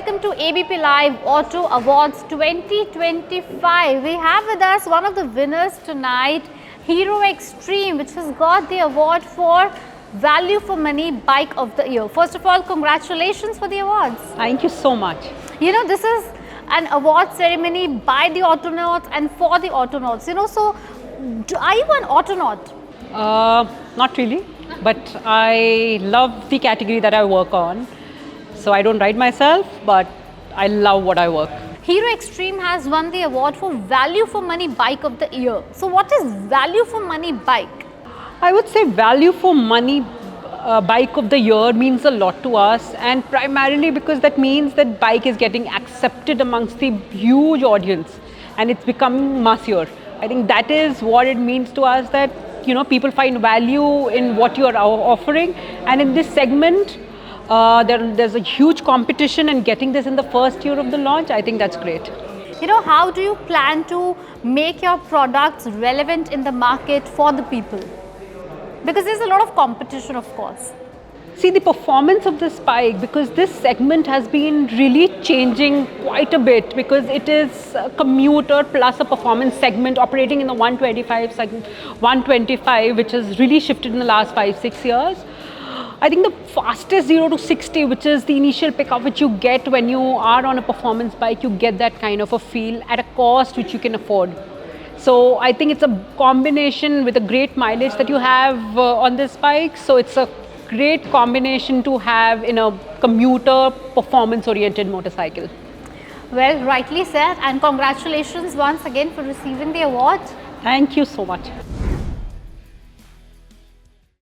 welcome to ABP Live Auto Awards 2025. We have with us one of the winners tonight, Hero Xtreme, which has got the award for Value for Money Bike of the Year. First of all, congratulations for the awards. Thank you so much. You know, this is an award ceremony by the Autonauts and for the Autonauts. You know, so are you an Autonaut? Not really, but I love the category that I work on. So I don't ride myself, but I love what I work. Hero Xtreme has won the award for Value for Money Bike of the Year. So what is Value for Money Bike? I would say Value for Money Bike of the Year means a lot to us, and primarily because that means that bike is getting accepted amongst the huge audience and it's becoming massier. I think that is what it means to us, that people find value in what you are offering, and in this segment there's a huge competition, and getting this in the first year of the launch, I think that's great. You know, how do you plan to make your products relevant in the market for the people? Because there's a lot of competition, of course. See, the performance of this bike, because this segment has been really changing quite a bit, because it is a commuter plus a performance segment operating in the 125 segment, 125, which has really shifted in the last 5-6 years. I think the fastest 0 to 60, which is the initial pickup which you get when you are on a performance bike, you get that kind of a feel at a cost which you can afford. So I think it's a combination with a great mileage that you have on this bike. So it's a great combination to have in a commuter performance oriented motorcycle. Well, rightly said, and congratulations once again for receiving the award. Thank you so much.